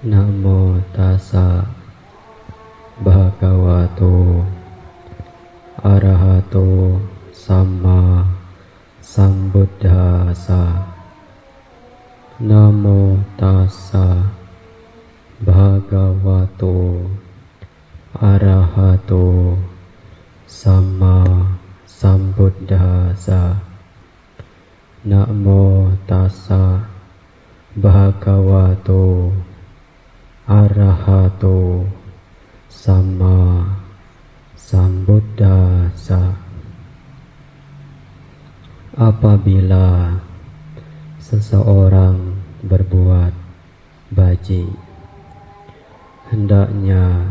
Namo tassa bhagavato arahato samma sambuddhassa. Namo tassa bhagavato arahato samma sambuddhassa. Namo tassa bhagavato arahato samma sambuddhassa. Apabila seseorang berbuat bajik, hendaknya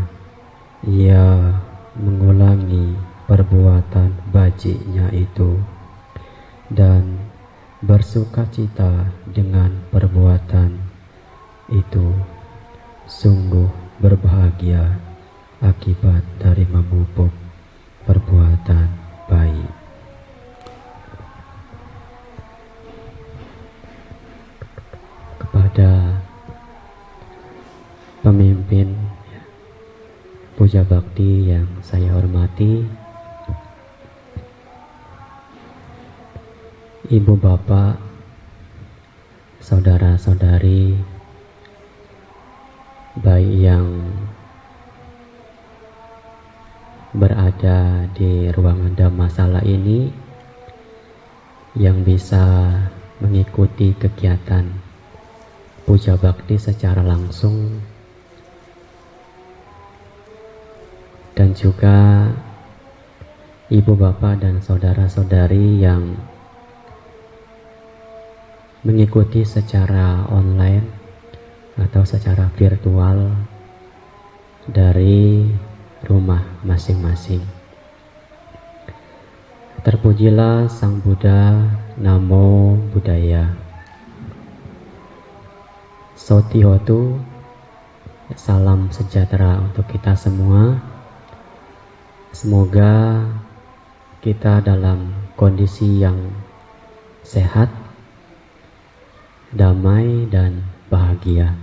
ia mengulangi perbuatan bajiknya itu dan bersukacita dengan perbuatan itu. Sungguh berbahagia akibat dari memupuk perbuatan baik. Kepada pemimpin puja bakti yang saya hormati, ibu bapak, saudara-saudari, baik yang berada di ruangan Dhammasala ini, yang bisa mengikuti kegiatan puja bakti secara langsung, dan juga ibu bapak dan saudara-saudari yang mengikuti secara online atau secara virtual dari rumah masing-masing. Terpujilah Sang Buddha, Namo Buddhaya. Sotihotu, salam sejahtera untuk kita semua. Semoga kita dalam kondisi yang sehat, damai, dan bahagia.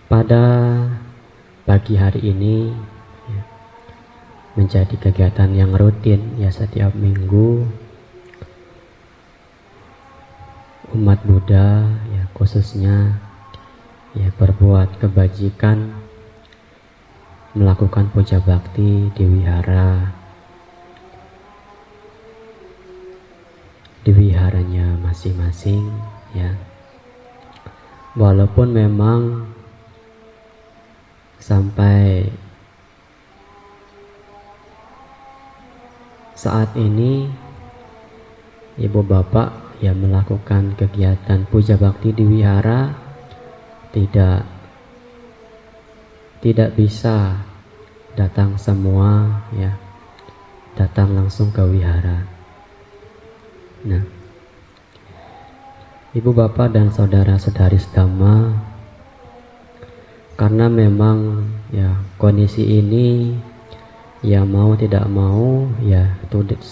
Pada pagi hari ini menjadi kegiatan yang rutin ya, setiap minggu umat Buddha ya, khususnya ya, berbuat kebajikan, melakukan puja bakti di wiharanya masing-masing ya. Walaupun memang sampai saat ini ibu bapak yang melakukan kegiatan puja bakti di wihara tidak bisa datang semua ya, datang langsung ke wihara. Nah, ibu bapak dan saudara-saudari Dhamma, karena memang ya kondisi ini ya mau tidak mau ya, tidak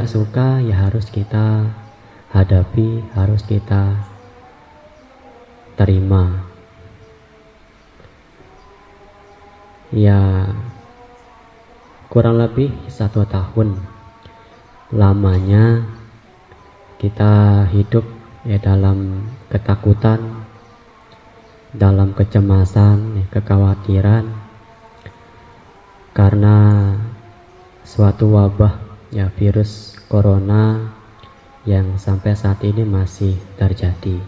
suka ya harus kita hadapi, harus kita terima. Ya kurang lebih 1 tahun lamanya kita hidup ya dalam ketakutan, dalam kecemasan, kekhawatiran karena suatu wabah ya, virus corona yang sampai saat ini masih terjadi.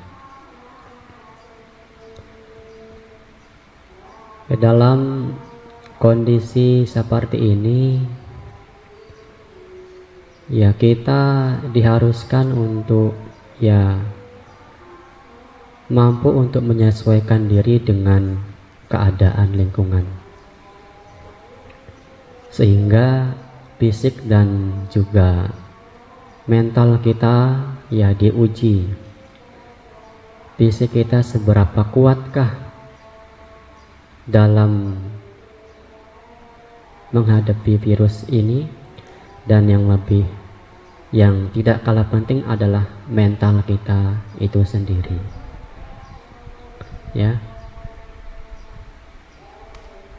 Dalam kondisi seperti ini ya, kita diharuskan untuk ya mampu untuk menyesuaikan diri dengan keadaan lingkungan, sehingga fisik dan juga mental kita ya diuji. Fisik kita seberapa kuatkah dalam menghadapi virus ini, dan yang lebih yang tidak kalah penting adalah mental kita itu sendiri. Ya.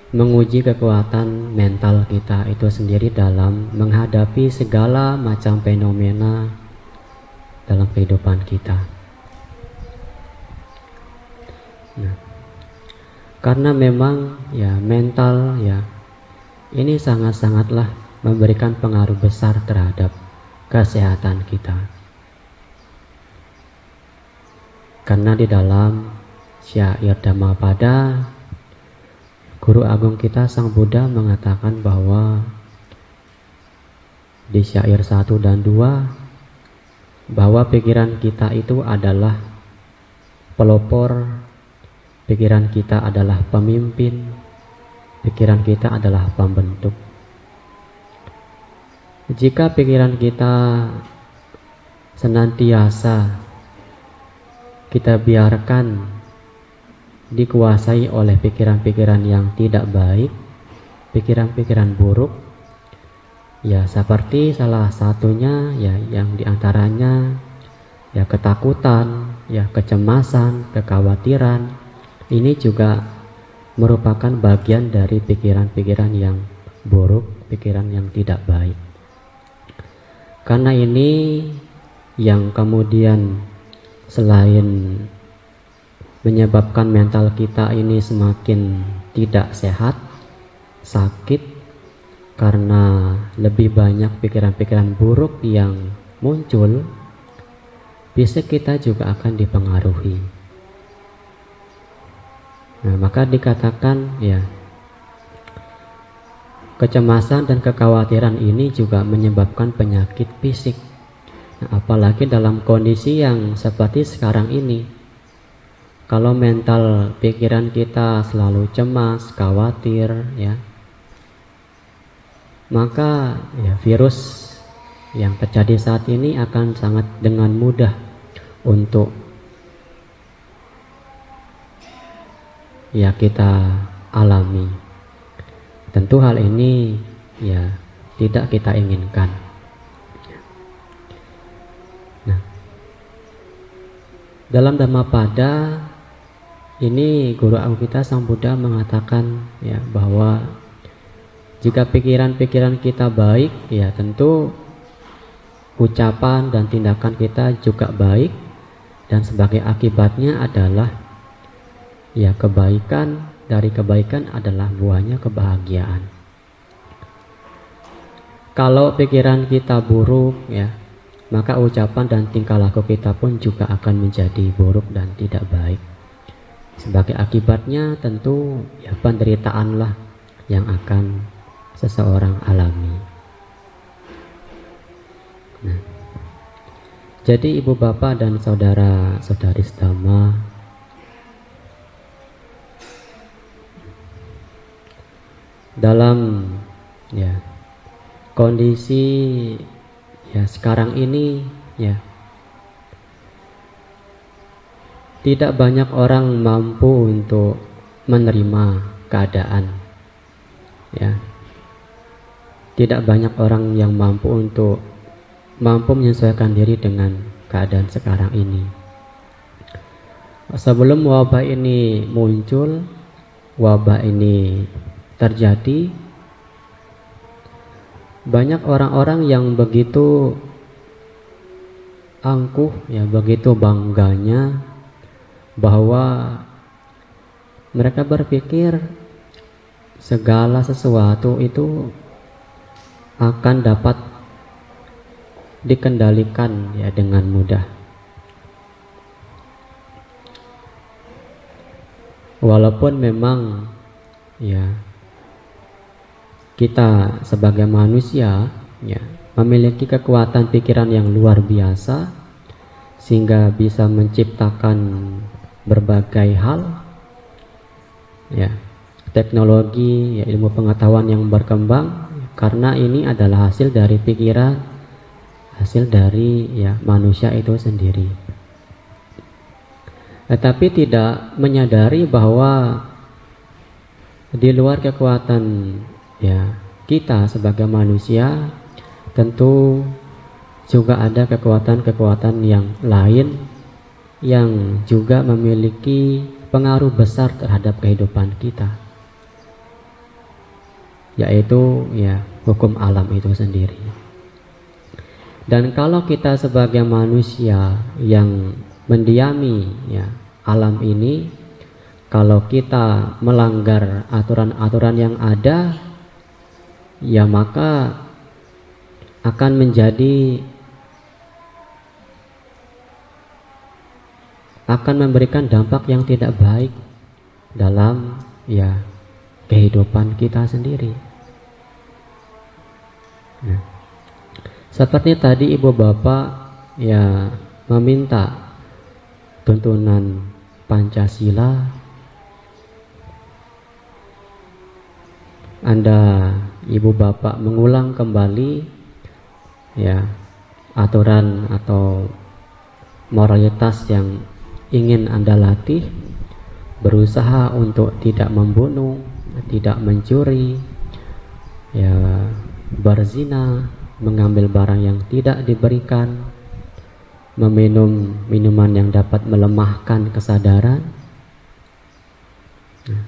Menguji kekuatan mental kita itu sendiri dalam menghadapi segala macam fenomena dalam kehidupan kita. Nah, karena memang ya mental ya ini sangat-sangatlah memberikan pengaruh besar terhadap kesehatan kita. Karena di dalam syair Dhammapada, Guru Agung kita Sang Buddha mengatakan bahwa di syair 1 dan 2 bahwa pikiran kita itu adalah pelopor, pikiran kita adalah pemimpin, pikiran kita adalah pembentuk. Jika pikiran kita senantiasa kita biarkan dikuasai oleh pikiran-pikiran yang tidak baik, pikiran-pikiran buruk, ya seperti salah satunya ya yang diantaranya ya ketakutan, ya kecemasan, kekhawatiran, ini juga merupakan bagian dari pikiran-pikiran yang buruk, pikiran yang tidak baik. Karena ini yang kemudian selain menyebabkan mental kita ini semakin tidak sehat, sakit, karena lebih banyak pikiran-pikiran buruk yang muncul, fisik kita juga akan dipengaruhi. Nah, maka dikatakan ya, kecemasan dan kekhawatiran ini juga menyebabkan penyakit fisik. Nah, apalagi dalam kondisi yang seperti sekarang ini. Kalau mental pikiran kita selalu cemas, khawatir, ya, maka ya, virus yang terjadi saat ini akan sangat dengan mudah untuk ya kita alami. Tentu hal ini ya tidak kita inginkan. Nah, dalam Dhammapada ini Guru Agung kita Sang Buddha mengatakan ya bahwa jika pikiran-pikiran kita baik, ya tentu ucapan dan tindakan kita juga baik, dan sebagai akibatnya adalah ya kebaikan, dari kebaikan adalah buahnya kebahagiaan. Kalau pikiran kita buruk ya, maka ucapan dan tingkah laku kita pun juga akan menjadi buruk dan tidak baik. Sebagai akibatnya tentu ya penderitaanlah yang akan seseorang alami. Nah, jadi ibu bapak dan saudara-saudari sedhamma, dalam ya kondisi ya sekarang ini ya tidak banyak orang mampu untuk menerima keadaan, ya. Tidak banyak orang yang mampu menyesuaikan diri dengan keadaan sekarang ini. Sebelum wabah ini muncul, wabah ini terjadi, banyak orang-orang yang begitu angkuh, ya begitu bangganya bahwa mereka berpikir segala sesuatu itu akan dapat dikendalikan ya dengan mudah. Walaupun memang ya kita sebagai manusia ya memiliki kekuatan pikiran yang luar biasa sehingga bisa menciptakan berbagai hal ya, teknologi ya, ilmu pengetahuan yang berkembang, karena ini adalah hasil dari pikiran, hasil dari ya manusia itu sendiri. Tetapi tidak menyadari bahwa di luar kekuatan ya kita sebagai manusia, tentu juga ada kekuatan-kekuatan yang lain yang juga memiliki pengaruh besar terhadap kehidupan kita, yaitu ya hukum alam itu sendiri. Dan kalau kita sebagai manusia yang mendiami ya alam ini, kalau kita melanggar aturan-aturan yang ada, ya maka akan memberikan dampak yang tidak baik dalam ya kehidupan kita sendiri. Nah, seperti tadi ibu bapak ya meminta tuntunan Pancasila, Anda ibu bapak mengulang kembali ya aturan atau moralitas yang ingin Anda latih, berusaha untuk tidak membunuh, tidak mencuri, ya berzina, mengambil barang yang tidak diberikan, meminum minuman yang dapat melemahkan kesadaran. Nah,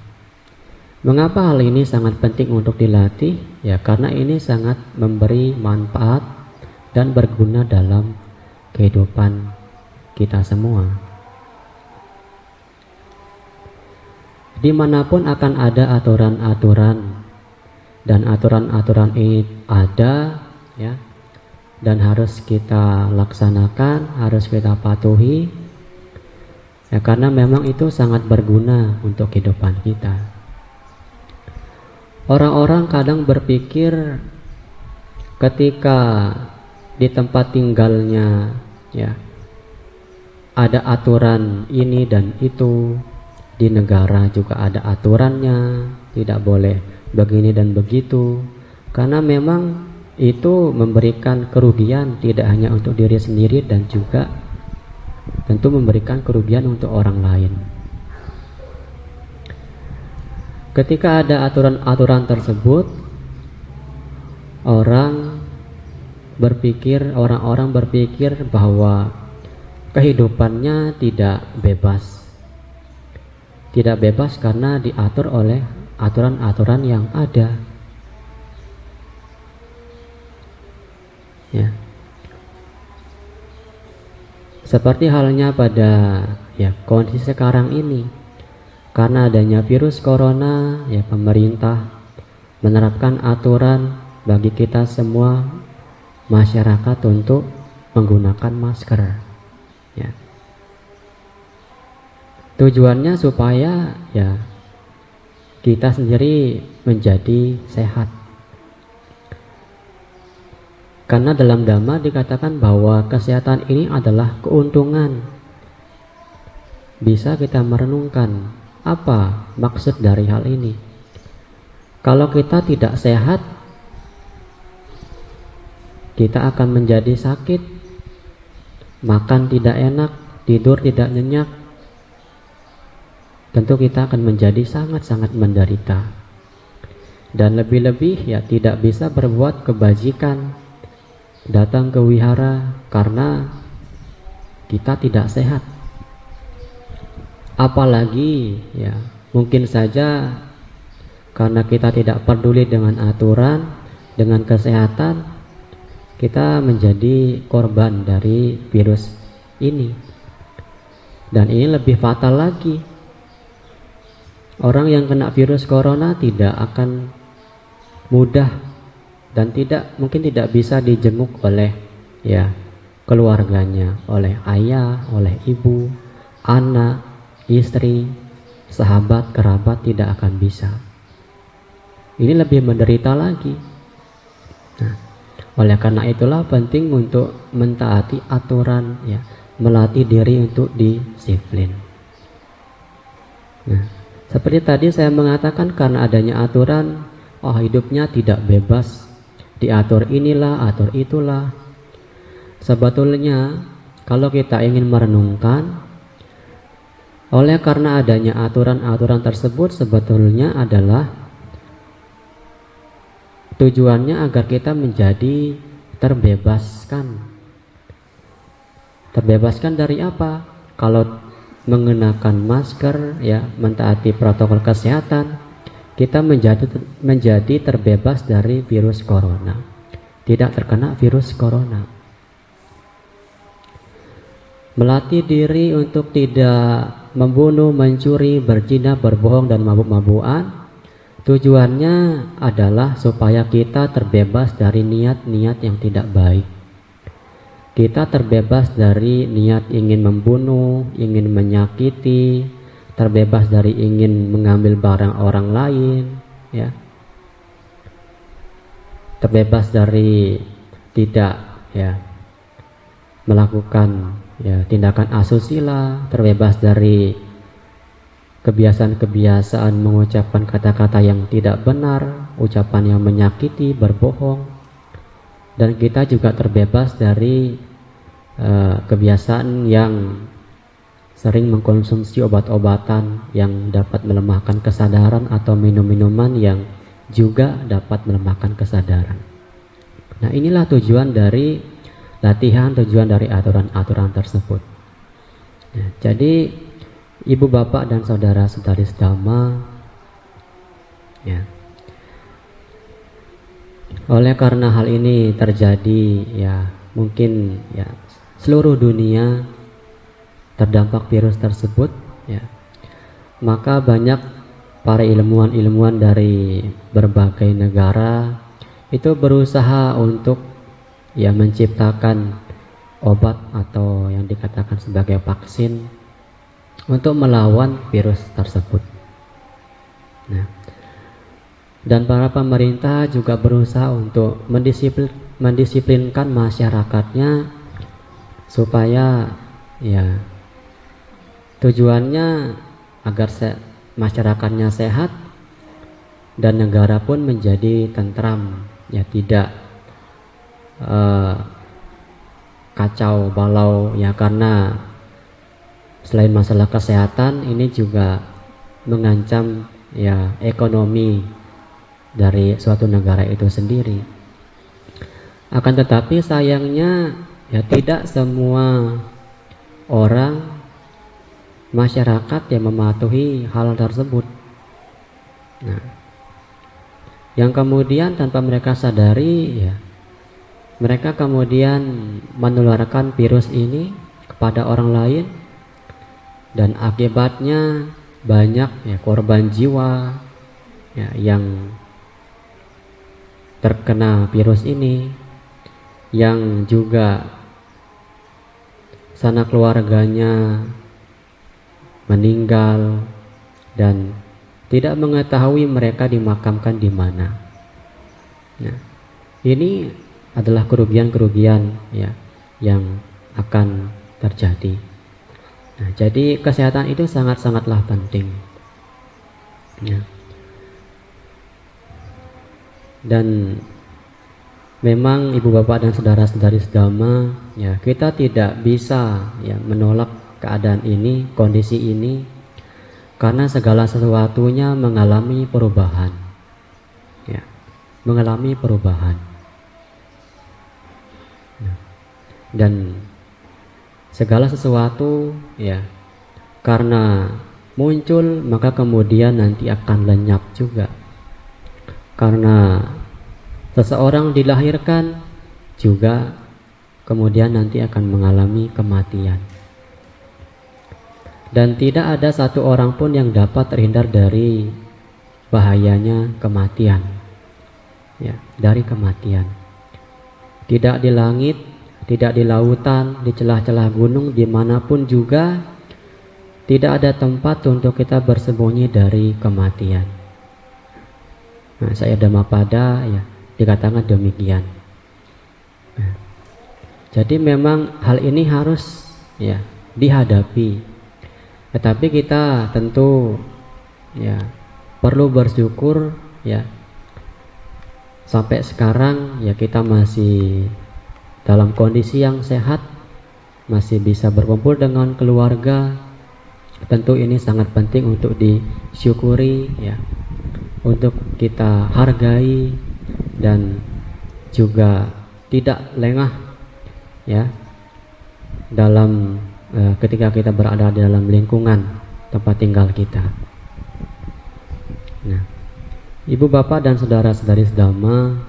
mengapa hal ini sangat penting untuk dilatih? Ya karena ini sangat memberi manfaat dan berguna dalam kehidupan kita semua. Dimanapun akan ada aturan-aturan, dan aturan-aturan ini ada ya, dan harus kita laksanakan, harus kita patuhi ya, karena memang itu sangat berguna untuk kehidupan kita. Orang-orang kadang berpikir ketika di tempat tinggalnya ya ada aturan ini dan itu, di negara juga ada aturannya, tidak boleh begini dan begitu, karena memang itu memberikan kerugian tidak hanya untuk diri sendiri dan juga tentu memberikan kerugian untuk orang lain. Ketika ada aturan-aturan tersebut, orang-orang berpikir bahwa kehidupannya tidak bebas. Tidak bebas karena diatur oleh aturan-aturan yang ada. Ya. Seperti halnya pada ya kondisi sekarang ini, karena adanya virus corona, ya pemerintah menerapkan aturan bagi kita semua masyarakat untuk menggunakan masker. Ya. Tujuannya supaya ya kita sendiri menjadi sehat. Karena dalam Dhamma dikatakan bahwa kesehatan ini adalah keuntungan. Bisa kita merenungkan apa maksud dari hal ini. Kalau kita tidak sehat, kita akan menjadi sakit, makan tidak enak, tidur tidak nyenyak. Tentu kita akan menjadi sangat-sangat menderita. Dan lebih-lebih ya tidak bisa berbuat kebajikan, datang ke wihara karena kita tidak sehat. Apalagi ya mungkin saja karena kita tidak peduli dengan aturan, dengan kesehatan, kita menjadi korban dari virus ini. Dan ini lebih fatal lagi. Orang yang kena virus corona tidak akan mudah dan mungkin tidak bisa dijenguk oleh ya keluarganya, oleh ayah, oleh ibu, anak, istri, sahabat, kerabat, tidak akan bisa. Ini lebih menderita lagi. Nah, oleh karena itulah penting untuk mentaati aturan ya, melatih diri untuk disiplin. Nah, seperti tadi saya mengatakan karena adanya aturan, hidupnya tidak bebas, diatur inilah, atur itulah. Sebetulnya kalau kita ingin merenungkan, oleh karena adanya aturan-aturan tersebut sebetulnya adalah tujuannya agar kita menjadi terbebaskan Terbebaskan dari apa? Kalau mengenakan masker, ya, mentaati protokol kesehatan, kita menjadi terbebas dari virus corona, tidak terkena virus corona. Melatih diri untuk tidak membunuh, mencuri, berzina, berbohong, dan mabuk-mabukan, tujuannya adalah supaya kita terbebas dari niat-niat yang tidak baik. Kita terbebas dari niat ingin membunuh, ingin menyakiti, terbebas dari ingin mengambil barang orang lain, ya. Terbebas dari tidak, ya, melakukan, ya, tindakan asusila, terbebas dari kebiasaan-kebiasaan mengucapkan kata-kata yang tidak benar, ucapan yang menyakiti, berbohong. Dan kita juga terbebas dari kebiasaan yang sering mengkonsumsi obat-obatan yang dapat melemahkan kesadaran atau minum-minuman yang juga dapat melemahkan kesadaran. Nah, inilah tujuan dari latihan, tujuan dari aturan-aturan tersebut. Nah, jadi ibu bapak dan saudara-saudari sedama, ya, oleh karena hal ini terjadi, ya, mungkin, ya, seluruh dunia terdampak virus tersebut, ya, maka banyak para ilmuwan-ilmuwan dari berbagai negara itu berusaha untuk, ya, menciptakan obat atau yang dikatakan sebagai vaksin untuk melawan virus tersebut. Nah, dan para pemerintah juga berusaha untuk mendisiplinkan masyarakatnya supaya, ya, tujuannya agar masyarakatnya sehat dan negara pun menjadi tentram, ya, tidak kacau balau, ya, karena selain masalah kesehatan ini juga mengancam, ya, ekonomi dari suatu negara itu sendiri. Akan tetapi sayangnya, ya, tidak semua orang, masyarakat yang mematuhi hal tersebut. Nah, yang kemudian tanpa mereka sadari, ya, mereka kemudian menularkan virus ini kepada orang lain, dan akibatnya banyak, ya, korban jiwa, ya, yang terkena virus ini, yang juga sanak keluarganya meninggal dan tidak mengetahui mereka dimakamkan di mana. Nah, ini adalah kerugian-kerugian, ya, yang akan terjadi. Nah, jadi kesehatan itu sangat-sangatlah penting, ya. Dan memang ibu bapak dan saudara-saudari sedama, ya, kita tidak bisa, ya, menolak keadaan ini, kondisi ini, karena segala sesuatunya mengalami perubahan, ya, mengalami perubahan. Nah, dan segala sesuatu, ya, karena muncul maka kemudian nanti akan lenyap juga. Karena seseorang dilahirkan juga kemudian nanti akan mengalami kematian. Dan tidak ada satu orang pun yang dapat terhindar dari bahayanya kematian, ya, dari kematian. Tidak di langit, tidak di lautan, di celah-celah gunung, dimanapun juga tidak ada tempat untuk kita bersembunyi dari kematian. Nah, saya Dhammapada, ya, dikatakan demikian. Nah, jadi memang hal ini harus, ya, dihadapi. Tetapi kita tentu, ya, perlu bersyukur, ya, sampai sekarang, ya, kita masih dalam kondisi yang sehat, masih bisa berkumpul dengan keluarga. Tentu ini sangat penting untuk disyukuri, ya, untuk kita hargai dan juga tidak lengah, ya, dalam ketika kita berada di dalam lingkungan tempat tinggal kita. Nah, ibu bapak dan saudara-saudari sedama,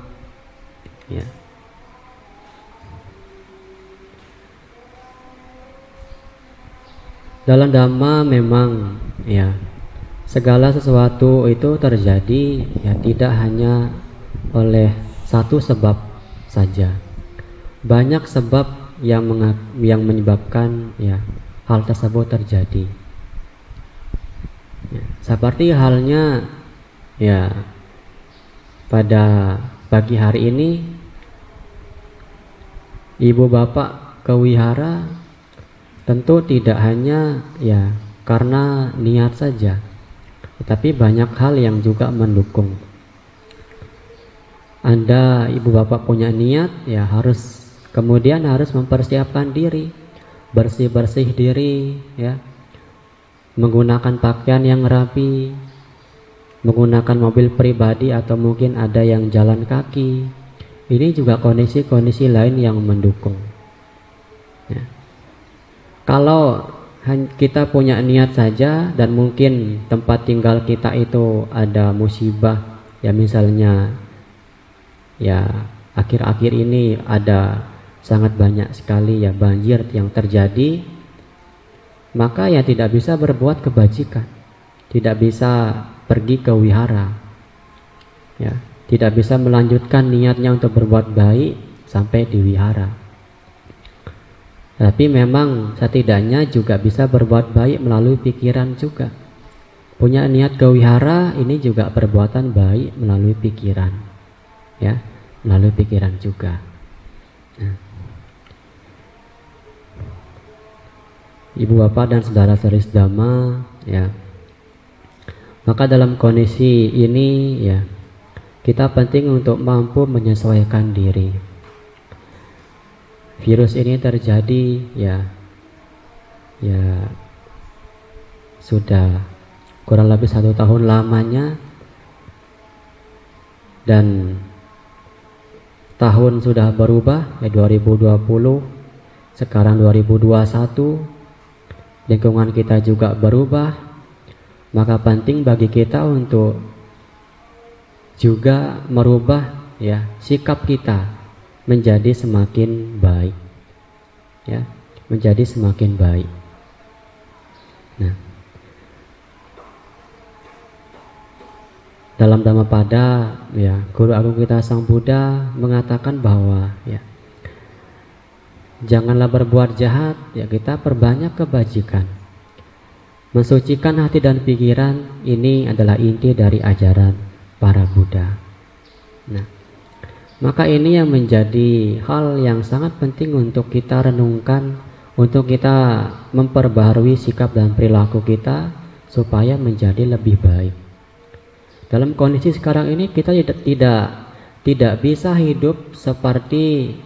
ya, dalam dhamma memang ya segala sesuatu itu terjadi ya tidak hanya oleh satu sebab saja. Banyak sebab yang menyebabkan ya hal tersebut terjadi. Ya, seperti halnya ya pada pagi hari ini ibu bapak ke wihara tentu tidak hanya ya karena niat saja, tetapi banyak hal yang juga mendukung. Anda ibu bapak punya niat ya kemudian harus mempersiapkan diri, bersih-bersih diri ya, menggunakan pakaian yang rapi, menggunakan mobil pribadi atau mungkin ada yang jalan kaki. Ini juga kondisi-kondisi lain yang mendukung ya. Kalau kita punya niat saja dan mungkin tempat tinggal kita itu ada musibah ya, misalnya ya akhir-akhir ini ada sangat banyak sekali ya banjir yang terjadi, maka ya tidak bisa berbuat kebajikan, tidak bisa pergi ke wihara ya, tidak bisa melanjutkan niatnya untuk berbuat baik sampai di wihara. Tapi memang setidaknya juga bisa berbuat baik melalui pikiran juga. Punya niat ke wihara ini juga perbuatan baik melalui pikiran ya, melalui pikiran juga. Nah, ibu bapak dan saudara-saudari sedama ya, maka dalam kondisi ini ya kita penting untuk mampu menyesuaikan diri. Virus ini terjadi ya sudah kurang lebih 1 tahun lamanya, dan tahun sudah berubah ya 2020, sekarang 2021, lingkungan kita juga berubah. Maka penting bagi kita untuk juga merubah ya sikap kita menjadi semakin baik ya, menjadi semakin baik. Nah, dalam Dhammapada ya Guru Agung kita Sang Buddha mengatakan bahwa ya janganlah berbuat jahat ya, kita perbanyak kebajikan. Mensucikan hati dan pikiran ini adalah inti dari ajaran para Buddha. Nah, maka ini yang menjadi hal yang sangat penting untuk kita renungkan, untuk kita memperbaharui sikap dan perilaku kita supaya menjadi lebih baik. Dalam kondisi sekarang ini kita tidak bisa hidup seperti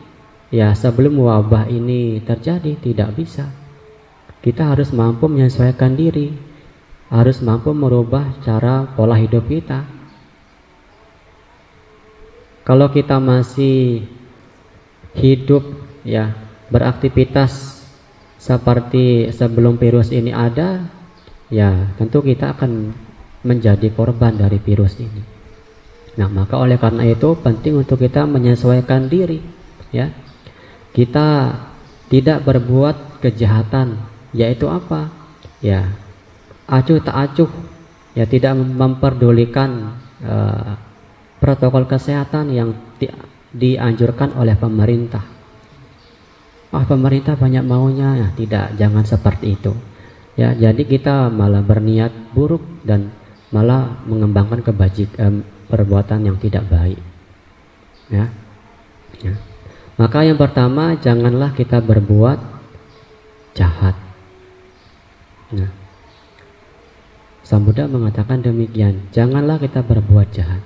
ya sebelum wabah ini terjadi, tidak bisa. Kita harus mampu menyesuaikan diri, harus mampu merubah cara pola hidup kita. Kalau kita masih hidup ya beraktivitas seperti sebelum virus ini ada, ya tentu kita akan menjadi korban dari virus ini. Nah, maka oleh karena itu penting untuk kita menyesuaikan diri ya. Kita tidak berbuat kejahatan, yaitu apa? Ya, acuh tak acuh, ya tidak memperdulikan protokol kesehatan yang dianjurkan oleh pemerintah. Pemerintah banyak maunya, ya tidak, jangan seperti itu. Ya, jadi kita malah berniat buruk dan malah mengembangkan perbuatan yang tidak baik. Ya. Ya. Maka yang pertama, janganlah kita berbuat jahat. Nah, Sang Buddha mengatakan demikian, janganlah kita berbuat jahat.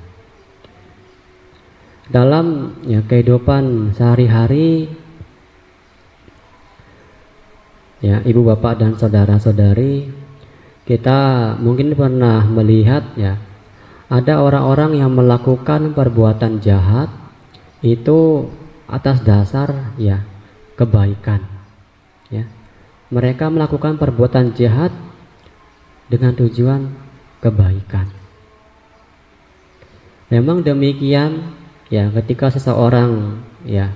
Dalam ya kehidupan sehari-hari ya ibu bapak dan saudara-saudari, kita mungkin pernah melihat ya ada orang-orang yang melakukan perbuatan jahat itu atas dasar ya kebaikan. Ya, mereka melakukan perbuatan jahat dengan tujuan kebaikan. Memang demikian, ya, ketika seseorang ya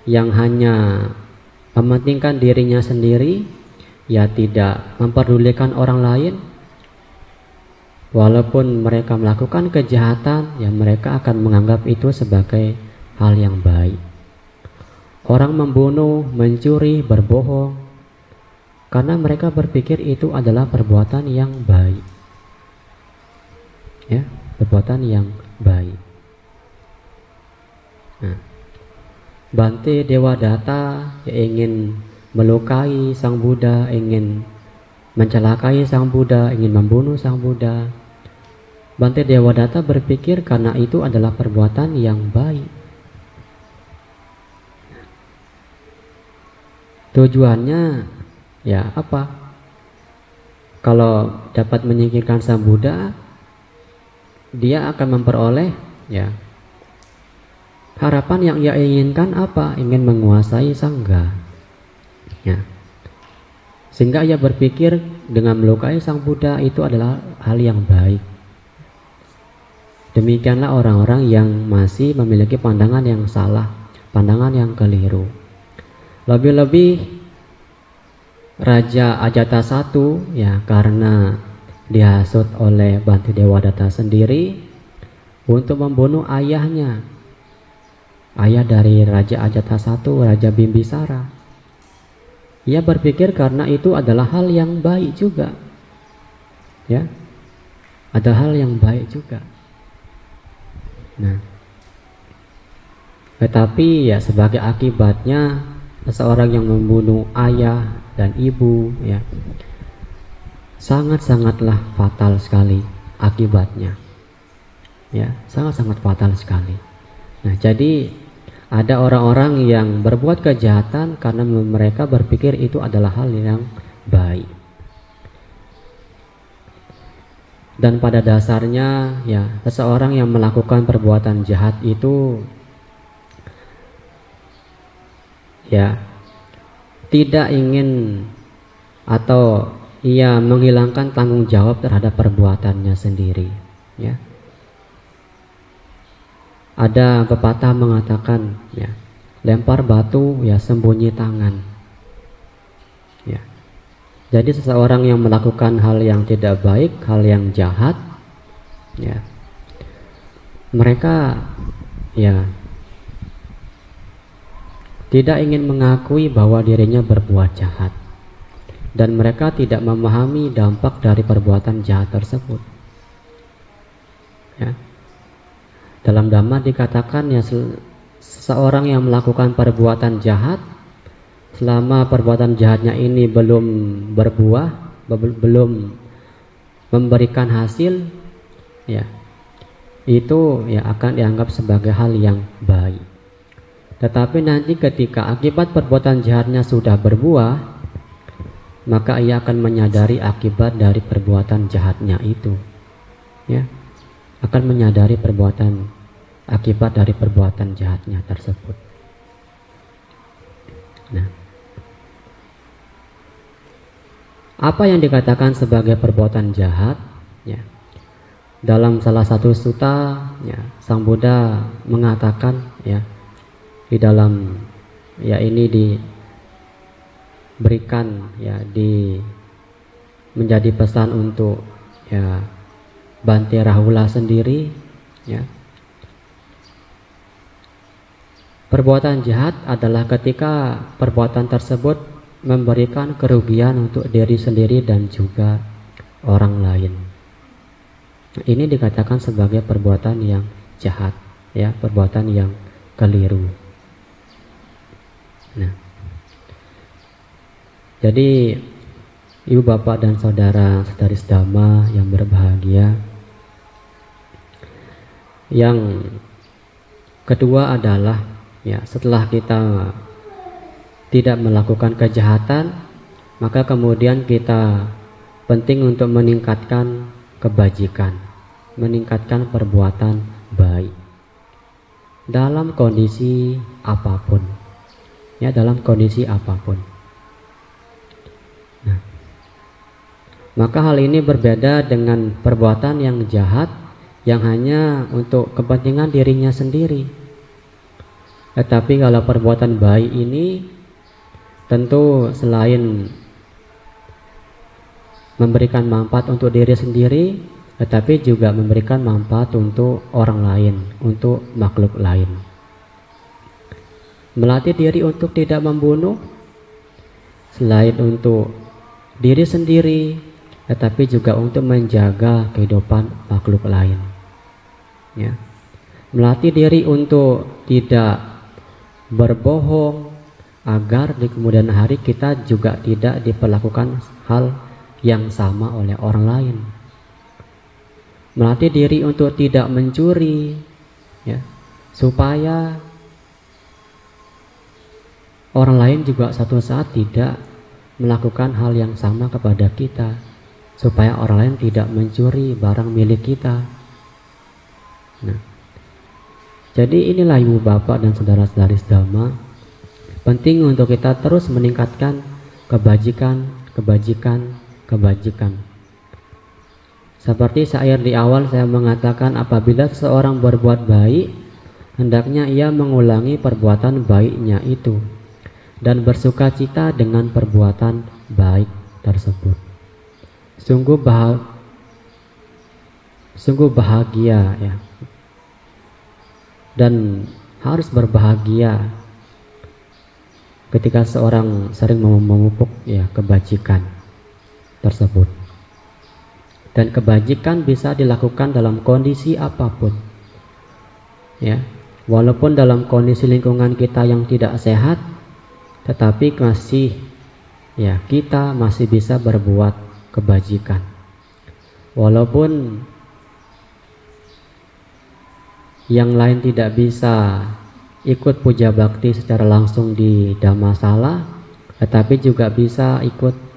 yang hanya mementingkan dirinya sendiri, ya tidak memperdulikan orang lain, walaupun mereka melakukan kejahatan, ya mereka akan menganggap itu sebagai hal yang baik. Orang membunuh, mencuri, berbohong, karena mereka berpikir itu adalah perbuatan yang baik. Ya, perbuatan yang baik. Nah, Bante Dewadatta ingin melukai Sang Buddha, ingin mencelakai Sang Buddha, ingin membunuh Sang Buddha. Bante Dewadatta berpikir karena itu adalah perbuatan yang baik. Tujuannya ya apa? Kalau dapat menyingkirkan Sang Buddha, dia akan memperoleh ya harapan yang ia inginkan apa? Ingin menguasai sangga. Ya. Sehingga ia berpikir dengan melukai Sang Buddha itu adalah hal yang baik. Demikianlah orang-orang yang masih memiliki pandangan yang salah, pandangan yang keliru. Lebih-lebih Raja Ajatasattu ya karena dihasut oleh Bante Dewadatta sendiri untuk membunuh ayahnya, ayah dari Raja Ajatasattu, Raja Bimbisara. Ia berpikir karena itu adalah hal yang baik juga, ya, ada hal yang baik juga. Nah, tetapi ya sebagai akibatnya seseorang yang membunuh ayah dan ibu ya sangat-sangatlah fatal sekali akibatnya, ya sangat-sangat fatal sekali. Nah, jadi ada orang-orang yang berbuat kejahatan karena mereka berpikir itu adalah hal yang baik. Dan pada dasarnya ya seseorang yang melakukan perbuatan jahat itu ya tidak ingin atau ia menghilangkan tanggung jawab terhadap perbuatannya sendiri, ya. Ada pepatah mengatakan ya lempar batu ya sembunyi tangan, ya. Jadi seseorang yang melakukan hal yang tidak baik, hal yang jahat, ya mereka ya tidak ingin mengakui bahwa dirinya berbuat jahat, dan mereka tidak memahami dampak dari perbuatan jahat tersebut. Ya. Dalam Dhamma dikatakan ya seseorang yang melakukan perbuatan jahat, selama perbuatan jahatnya ini belum berbuah, belum memberikan hasil, ya itu ya akan dianggap sebagai hal yang baik. Tetapi nanti ketika akibat perbuatan jahatnya sudah berbuah, maka ia akan menyadari akibat dari perbuatan jahatnya itu, ya, akan menyadari akibat dari perbuatan jahatnya tersebut. Nah, apa yang dikatakan sebagai perbuatan jahat, ya, dalam salah satu sutta, ya, Sang Buddha mengatakan, ya, di dalam ya ini diberikan ya menjadi pesan untuk ya Bante Rahula sendiri, ya. Perbuatan jahat adalah ketika perbuatan tersebut memberikan kerugian untuk diri sendiri dan juga orang lain. Ini dikatakan sebagai perbuatan yang jahat, ya, perbuatan yang keliru. Nah, jadi ibu bapak dan saudara-saudari Dhamma yang berbahagia, yang kedua adalah ya setelah kita tidak melakukan kejahatan, maka kemudian kita penting untuk meningkatkan kebajikan, meningkatkan perbuatan baik dalam kondisi apapun. Ya, dalam kondisi apapun. Maka hal ini berbeda dengan perbuatan yang jahat yang hanya untuk kepentingan dirinya sendiri. Tetapi kalau perbuatan baik ini tentu selain memberikan manfaat untuk diri sendiri, tetapi juga memberikan manfaat untuk orang lain, untuk makhluk lain. Melatih diri untuk tidak membunuh, selain untuk diri sendiri, tetapi juga untuk menjaga kehidupan makhluk lain. Ya. Melatih diri untuk tidak berbohong, agar di kemudian hari kita juga tidak diperlakukan hal yang sama oleh orang lain. Melatih diri untuk tidak mencuri, ya, supaya orang lain juga suatu saat tidak melakukan hal yang sama kepada kita, supaya orang lain tidak mencuri barang milik kita. Nah, jadi inilah ibu bapak dan saudara-saudari sedama, penting untuk kita terus meningkatkan kebajikan. Seperti syair di awal saya mengatakan, apabila seseorang berbuat baik, hendaknya ia mengulangi perbuatan baiknya itu dan bersukacita dengan perbuatan baik tersebut. Sungguh bahagia, ya, dan harus berbahagia ketika seorang sering memupuk, ya, kebajikan tersebut. Dan kebajikan bisa dilakukan dalam kondisi apapun, ya, walaupun dalam kondisi lingkungan kita yang tidak sehat, tetapi masih, ya, kita masih bisa berbuat kebajikan. Walaupun yang lain tidak bisa ikut puja bakti secara langsung di Dhammasala, tetapi juga bisa ikut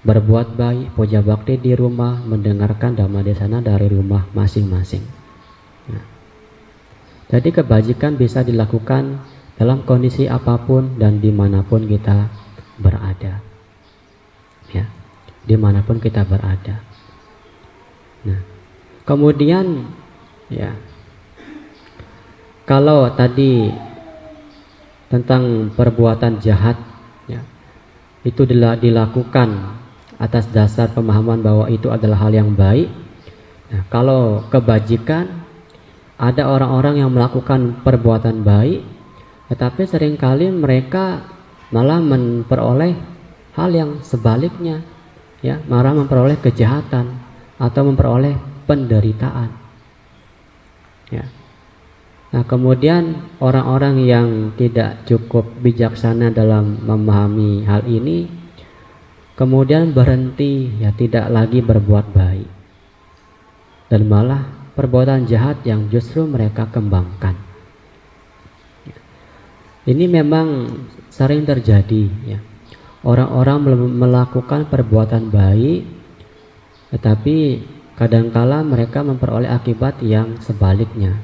berbuat baik puja bakti di rumah, mendengarkan Dhammadesana dari rumah masing-masing. Nah, jadi kebajikan bisa dilakukan dalam kondisi apapun dan dimanapun kita berada, ya, dimanapun kita berada. Nah, kemudian, ya, kalau tadi tentang perbuatan jahat, ya, itu dilakukan atas dasar pemahaman bahwa itu adalah hal yang baik. Nah, kalau kebajikan, ada orang-orang yang melakukan perbuatan baik, tetapi seringkali mereka malah memperoleh hal yang sebaliknya, ya, malah memperoleh kejahatan atau memperoleh penderitaan, ya. Nah, kemudian orang-orang yang tidak cukup bijaksana dalam memahami hal ini kemudian berhenti, ya, tidak lagi berbuat baik, dan malah perbuatan jahat yang justru mereka kembangkan. Ini memang sering terjadi, ya. Orang-orang melakukan perbuatan baik, tetapi kadangkala mereka memperoleh akibat yang sebaliknya,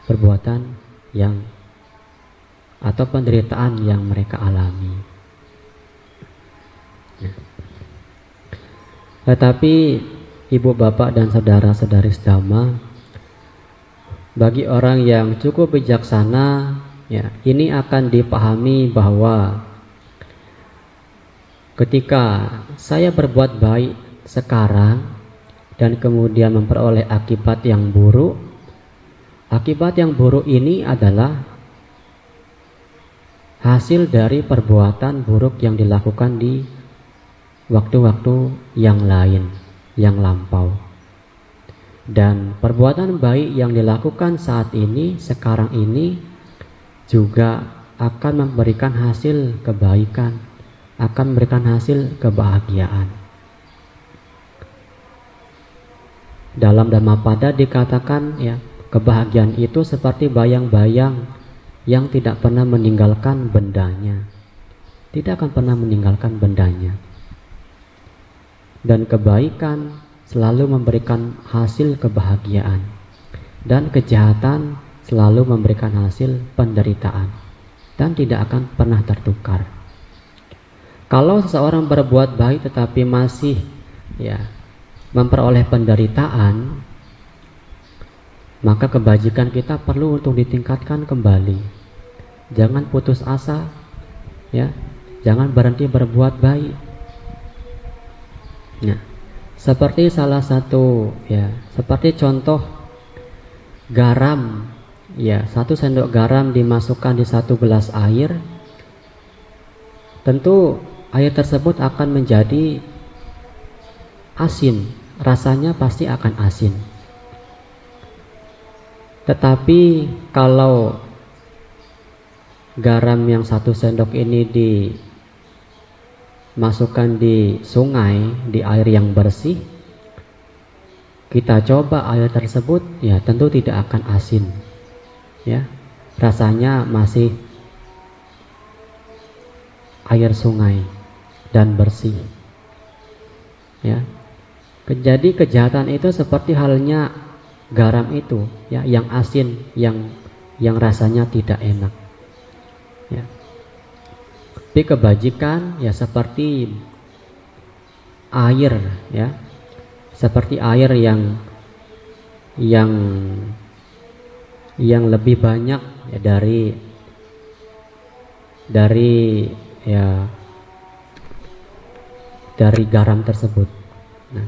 perbuatan yang atau penderitaan yang mereka alami. Tetapi ibu bapak dan saudara-saudari sedama, bagi orang yang cukup bijaksana, ya, ini akan dipahami bahwa ketika saya berbuat baik sekarang dan kemudian memperoleh akibat yang buruk, akibat yang buruk ini adalah hasil dari perbuatan buruk yang dilakukan di waktu-waktu yang lain, yang lampau. Dan perbuatan baik yang dilakukan saat ini, sekarang ini, juga akan memberikan hasil kebaikan, akan memberikan hasil kebahagiaan. Dalam Dhammapada dikatakan, ya, kebahagiaan itu seperti bayang-bayang yang tidak pernah meninggalkan bendanya, tidak akan pernah meninggalkan bendanya. Dan kebaikan selalu memberikan hasil kebahagiaan, dan kejahatan selalu memberikan hasil penderitaan, dan tidak akan pernah tertukar. Kalau seseorang berbuat baik tetapi masih ya memperoleh penderitaan, maka kebajikan kita perlu untuk ditingkatkan kembali. Jangan putus asa, ya, jangan berhenti berbuat baik. Nah, seperti salah satu, ya, seperti contoh garam, ya, 1 sendok garam dimasukkan di 1 gelas air, tentu air tersebut akan menjadi asin, rasanya pasti akan asin. Tetapi kalau garam yang 1 sendok ini dimasukkan di sungai, di air yang bersih, kita coba air tersebut, ya tentu tidak akan asin, ya, rasanya masih air sungai dan bersih, ya. Jadi kejahatan itu seperti halnya garam itu, ya, yang asin, yang rasanya tidak enak, ya. Tapi kebajikan, ya, seperti air, ya, seperti air yang lebih banyak, ya, dari garam tersebut. Nah,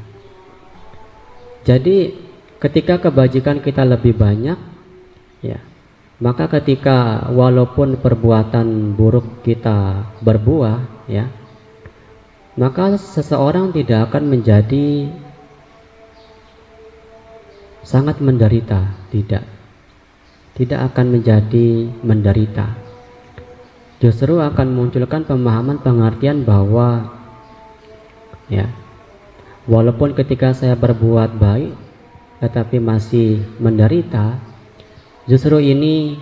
jadi ketika kebajikan kita lebih banyak, ya, maka ketika walaupun perbuatan buruk kita berbuah, ya, maka seseorang tidak akan menjadi sangat menderita, tidak akan menjadi menderita. Justru akan munculkan pemahaman pengertian bahwa, ya, walaupun ketika saya berbuat baik tetapi masih menderita, justru ini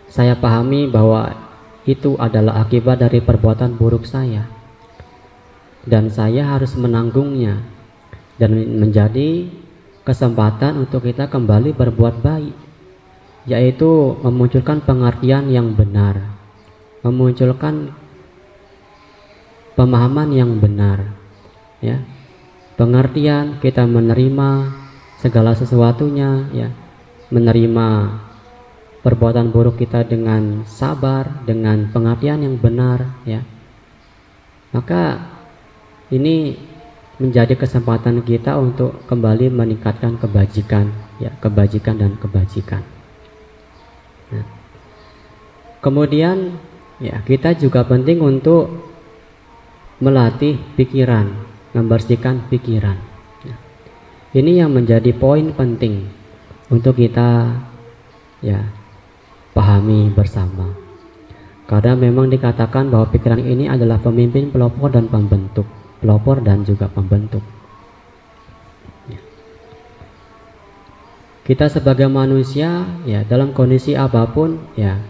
saya pahami bahwa itu adalah akibat dari perbuatan buruk saya, dan saya harus menanggungnya, dan menjadi kesempatan untuk kita kembali berbuat baik, yaitu memunculkan pengertian yang benar, memunculkan pemahaman yang benar, ya, pengertian kita menerima segala sesuatunya, ya, menerima perbuatan buruk kita dengan sabar, dengan pengertian yang benar, ya. Maka ini menjadi kesempatan kita untuk kembali meningkatkan kebajikan, ya, kebajikan dan kebajikan. Nah, kemudian, ya, kita juga penting untuk melatih pikiran, membersihkan pikiran. Nah, ini yang menjadi poin penting untuk kita, ya, pahami bersama. Karena memang dikatakan bahwa pikiran ini adalah pemimpin, pelopor dan pembentuk, pelopor dan juga pembentuk. Ya. Kita sebagai manusia, ya, dalam kondisi apapun, ya,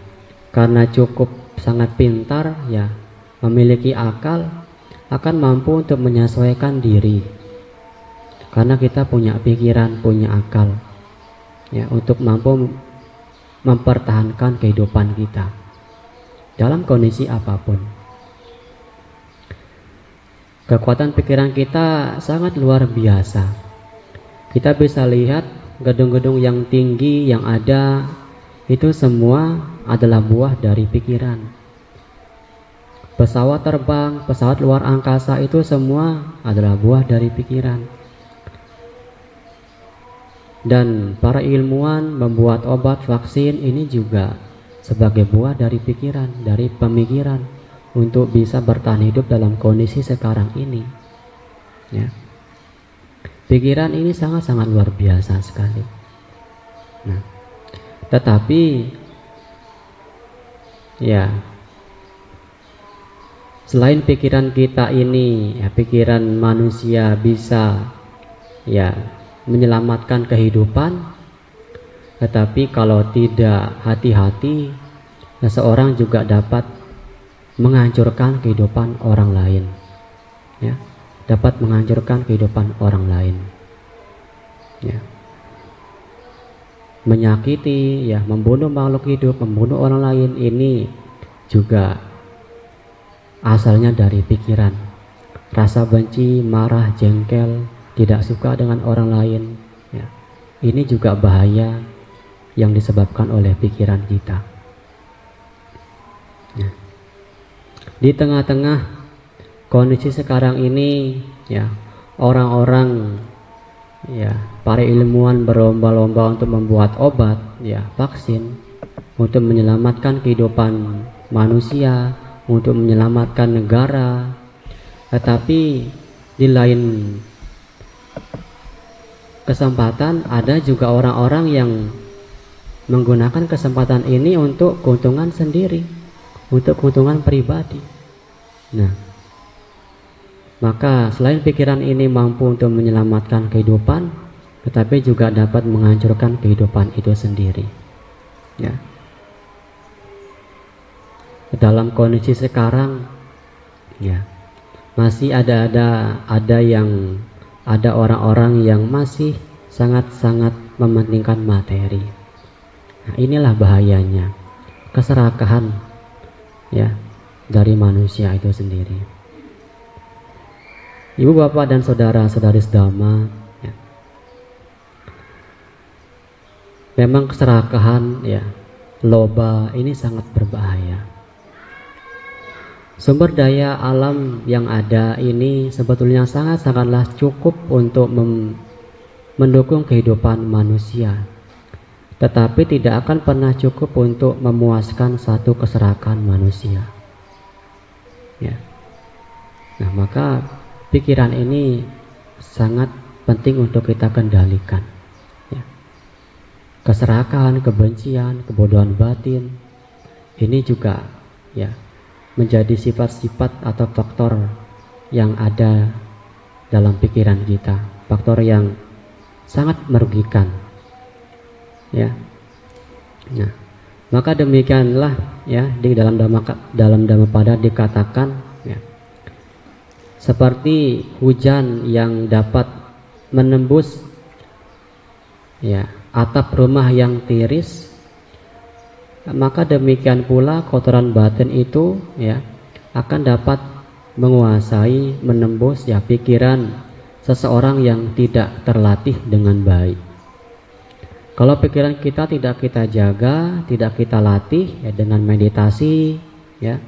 karena cukup sangat pintar, ya, memiliki akal, akan mampu untuk menyesuaikan diri. Karena kita punya pikiran, punya akal, ya, untuk mampu mempertahankan kehidupan kita dalam kondisi apapun. Kekuatan pikiran kita sangat luar biasa. Kita bisa lihat gedung-gedung yang tinggi yang ada, itu semua adalah buah dari pikiran. Pesawat terbang, pesawat luar angkasa, itu semua adalah buah dari pikiran. Dan para ilmuwan membuat obat, vaksin, ini juga sebagai buah dari pikiran, dari pemikiran, untuk bisa bertahan hidup dalam kondisi sekarang ini, ya. Pikiran ini sangat-sangat luar biasa sekali. Nah, tetapi, ya, selain pikiran kita ini, ya, pikiran manusia bisa, ya, menyelamatkan kehidupan, tetapi kalau tidak hati-hati, seseorang juga dapat menghancurkan kehidupan orang lain, ya, dapat menghancurkan kehidupan orang lain, ya, menyakiti, ya, membunuh makhluk hidup, membunuh orang lain, ini juga asalnya dari pikiran. Rasa benci, marah, jengkel, tidak suka dengan orang lain, ya. Ini juga bahaya yang disebabkan oleh pikiran kita. Ya. Di tengah-tengah kondisi sekarang ini, ya, orang-orang, ya, para ilmuwan berlomba-lomba untuk membuat obat, ya, vaksin untuk menyelamatkan kehidupan manusia, untuk menyelamatkan negara. Tetapi di lain kesempatan ada juga orang-orang yang menggunakan kesempatan ini untuk keuntungan sendiri, untuk keuntungan pribadi. Nah, maka selain pikiran ini mampu untuk menyelamatkan kehidupan, tetapi juga dapat menghancurkan kehidupan itu sendiri. Ya. Dalam kondisi sekarang, ya, masih ada orang-orang yang masih sangat-sangat mementingkan materi. Nah, inilah bahayanya keserakahan, ya, dari manusia itu sendiri. Ibu bapak dan saudara-saudari sedama, ya, memang keserakahan, ya, loba ini sangat berbahaya. Sumber daya alam yang ada ini sebetulnya sangatlah cukup untuk mendukung kehidupan manusia, tetapi tidak akan pernah cukup untuk memuaskan satu keserakahan manusia. Ya. Nah, maka pikiran ini sangat penting untuk kita kendalikan. Ya. Keserakahan, kebencian, kebodohan batin ini juga, ya, menjadi sifat-sifat atau faktor yang ada dalam pikiran kita, faktor yang sangat merugikan, ya. Nah, maka demikianlah, ya, di dalam Dhammapada dikatakan, ya, seperti hujan yang dapat menembus, ya, atap rumah yang tiris, maka demikian pula kotoran batin itu, ya, akan dapat menguasai, menembus, ya, pikiran seseorang yang tidak terlatih dengan baik. Kalau pikiran kita tidak kita jaga, tidak kita latih, ya, dengan meditasi, ya,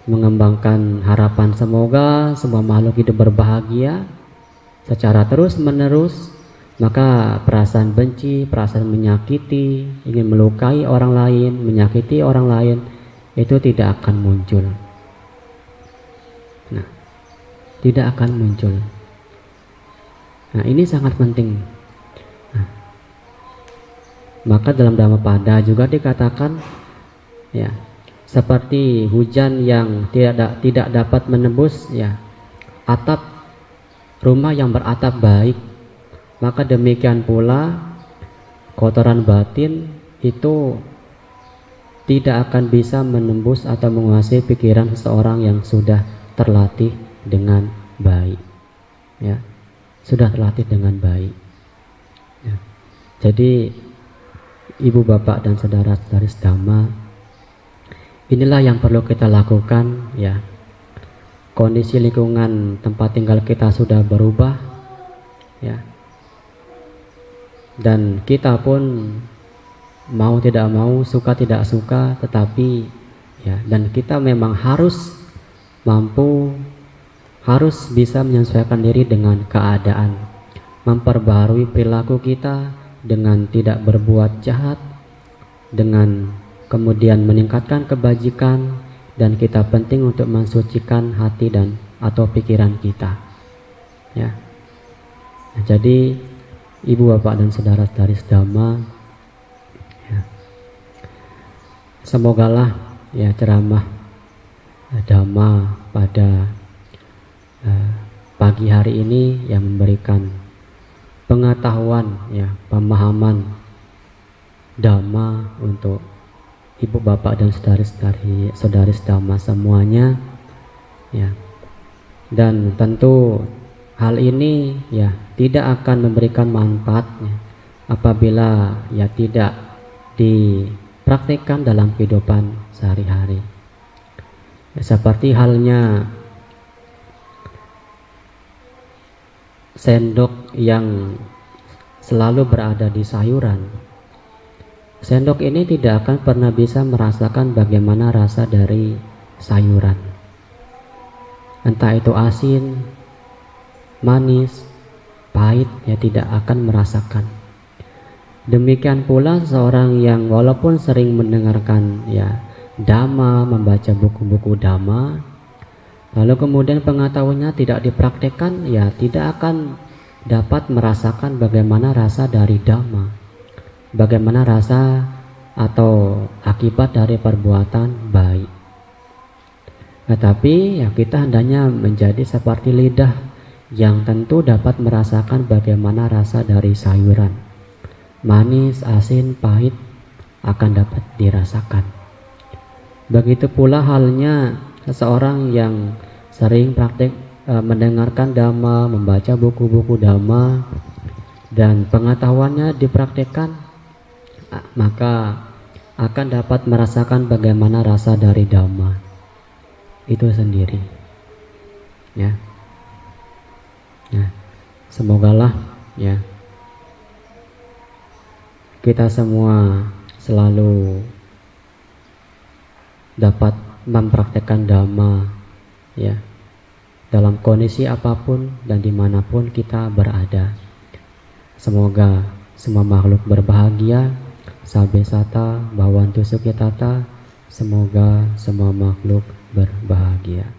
mengembangkan harapan semoga semua makhluk hidup berbahagia secara terus menerus, maka perasaan benci, perasaan menyakiti, ingin melukai orang lain, menyakiti orang lain, itu tidak akan muncul. Nah, tidak akan muncul. Nah, ini sangat penting. Nah, maka dalam Dhammapada juga dikatakan, ya, seperti hujan yang tidak dapat menembus, ya, atap rumah yang beratap baik, maka demikian pula kotoran batin itu tidak akan bisa menembus atau menguasai pikiran seseorang yang sudah terlatih dengan baik, ya, sudah terlatih dengan baik, ya. Jadi ibu bapak dan saudara-saudari sedama, inilah yang perlu kita lakukan, ya. Kondisi lingkungan tempat tinggal kita sudah berubah, ya, dan kita pun mau tidak mau, suka tidak suka, tetapi, ya, dan kita memang harus mampu, harus bisa menyesuaikan diri dengan keadaan, memperbaharui perilaku kita dengan tidak berbuat jahat, dengan kemudian meningkatkan kebajikan, dan kita penting untuk mensucikan hati dan atau pikiran kita, ya. Nah, jadi ibu bapak dan saudara-saudari sedama, ya, semogalah, ya, ceramah Dhamma pada pagi hari ini yang memberikan pengetahuan, ya, pemahaman Dhamma untuk ibu bapak dan saudari sedama semuanya, ya. Dan tentu hal ini, ya, tidak akan memberikan manfaat, ya, apabila, ya, tidak dipraktikkan dalam kehidupan sehari-hari, ya, seperti halnya sendok yang selalu berada di sayuran, sendok ini tidak akan pernah bisa merasakan bagaimana rasa dari sayuran. Entah itu asin, manis, pahit, ya tidak akan merasakan. Demikian pula seorang yang walaupun sering mendengarkan ya dhamma, membaca buku-buku dhamma, lalu kemudian pengetahuannya tidak dipraktekkan, ya tidak akan dapat merasakan bagaimana rasa dari dhamma, bagaimana rasa atau akibat dari perbuatan baik. Tetapi ya kita hendaknya menjadi seperti lidah yang tentu dapat merasakan bagaimana rasa dari sayuran. Manis, asin, pahit akan dapat dirasakan. Begitu pula halnya seseorang yang sering praktek mendengarkan dhamma, membaca buku-buku dhamma, dan pengetahuannya dipraktekkan, maka akan dapat merasakan bagaimana rasa dari dhamma itu sendiri. Ya. Nah, semogalah ya kita semua selalu dapat mempraktekkan dhamma ya dalam kondisi apapun dan dimanapun kita berada. Semoga semua makhluk berbahagia, sabbe sata bhavantu sukhitata. Semoga semua makhluk berbahagia.